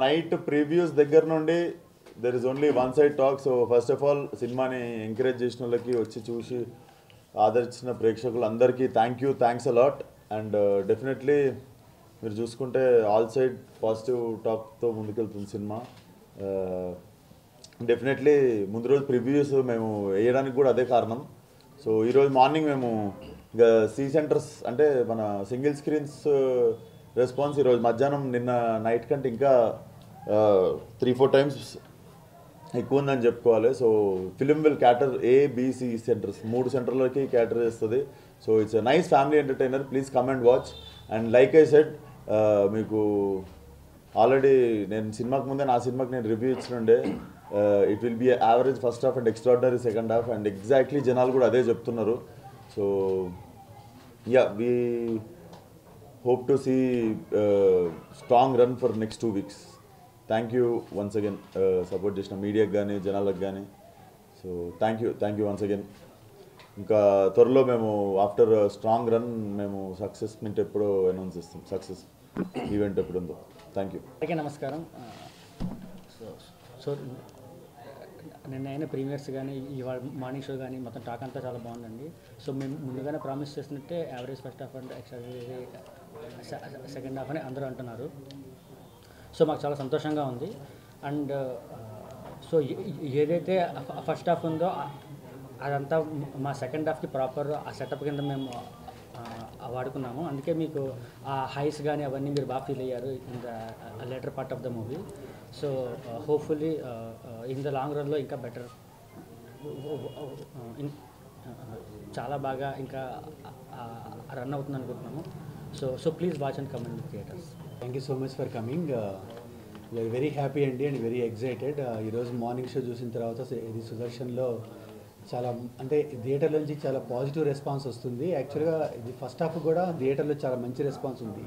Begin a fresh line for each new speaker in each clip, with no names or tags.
Night previews దగ్గర నుండి there is only one side talk. So first of all సినిమాని encourage చేసిన వాళ్ళకి, వచ్చి చూసి ఆదరించిన ప్రేక్షకులందరికీ థ్యాంక్స్ అలాట్. అండ్ డెఫినెట్లీ మీరు చూసుకుంటే ఆల్ సైడ్ పాజిటివ్ టాక్తో ముందుకెళ్తుంది సినిమా. డెఫినెట్లీ ముందు రోజు ప్రివ్యూస్ మేము వేయడానికి కూడా అదే కారణం. సో ఈరోజు మార్నింగ్ మేము ఇంకా సి సెంటర్స్ అంటే మన సింగిల్ స్క్రీన్స్ రెస్పాన్స్ ఈరోజు మధ్యాహ్నం నిన్న నైట్ కంటే ఇంకా 3-4 టైమ్స్ ఎక్కువ ఉందని చెప్పుకోవాలి. So film will cater ABC centres, 3 సెంటర్లకి క్యాటర్ చేస్తుంది. So it's nice family entertainer. Please come and watch. And like I said, మీకు ఆల్రెడీ నేను సినిమాకి ముందే నా సినిమాకి నేను రివ్యూ ఇచ్చినుండే, it will be average first half and extraordinary second half. And exactly జనాలు కూడా అదే చెప్తున్నారు. So yeah, we hope to see strong run for next 2 weeks. Thank you once again, support చేసిన మీడియాకి కానీ జనాలకు కానీ. So thank you once again. ఇంకా త్వరలో మేము ఆఫ్టర్ స్ట్రాంగ్ రన్ మేము సక్సెస్ మీట్ ఎప్పుడో అనౌన్స్ చేస్తాం, సక్సెస్ ఈవెంట్ ఎప్పుడు ఉందో. Thank you.
అందరికీ నమస్కారం. సో నిన్న ప్రీమియర్స్ కానీ ఇవాళ మార్నింగ్ షో కానీ మొత్తం టాక్ అంతా చాలా బాగుందండి. సో మేము ముందుగానే ప్రామిస్ చేసినట్టే average first half and extraordinary second half అని అందరూ అంటున్నారు. సో మాకు చాలా సంతోషంగా ఉంది. అండ్ సో ఏదైతే ఫస్ట్ హాఫ్ ఉందో అదంతా మా సెకండ్ హాఫ్కి ప్రాపర్ ఆ సెటప్ కింద మేము వాడుకున్నాము. అందుకే మీకు ఆ హైస్ కానీ అవన్నీ మీరు బాగా ఫీల్ అయ్యారు in the later part of the movie. So hopefully in the long రన్లో ఇంకా బెటర్, చాలా బాగా ఇంకా రన్ అవుతుంది అనుకుంటున్నాము. So please watch and come in theatres.
Thank you so much for coming. We are very happy అండి and very excited. ఈరోజు morning show చూసిన తర్వాత ఇది సుదర్శన్లో చాలా అంటే థియేటర్ నుంచి చాలా పాజిటివ్ రెస్పాన్స్ వస్తుంది. యాక్చువల్గా ఇది ఫస్ట్ హాఫ్ కూడా థియేటర్లో చాలా మంచి రెస్పాన్స్ ఉంది.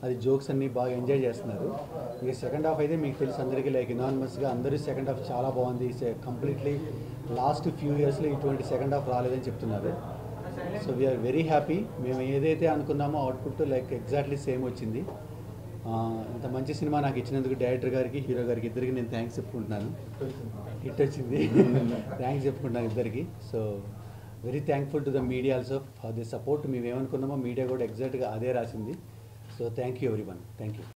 అది జోక్స్ అన్నీ బాగా ఎంజాయ్ చేస్తున్నారు. ఇక సెకండ్ హాఫ్ అయితే మీకు తెలుసు అందరికీ లైక్ ఇనానిమస్గా అందరూ సెకండ్ హాఫ్ చాలా బాగుంది, కంప్లీట్లీ లాస్ట్ ఫ్యూ ఇయర్స్లో ఇటువంటి సెకండ్ హాఫ్ రాలేదని చెప్తున్నారు. So we are very happy. మేము ఏదైతే అనుకున్నామో అవుట్పుట్ లైక్ ఎగ్జాక్ట్లీ సేమ్ వచ్చింది. ఇంత మంచి సినిమా నాకు ఇచ్చినందుకు డైరెక్టర్ గారికి, హీరో గారికి ఇద్దరికి నేను థ్యాంక్స్ చెప్పుకుంటున్నాను. హిట్ వచ్చింది, థ్యాంక్స్ చెప్పుకుంటున్నాను ఇద్దరికి. So very thankful to the media also for the support. మేము ఏమనుకున్నామో మీడియా కూడా ఎగ్జాక్ట్గా అదే రాసింది. So thank you everyone. Thank you.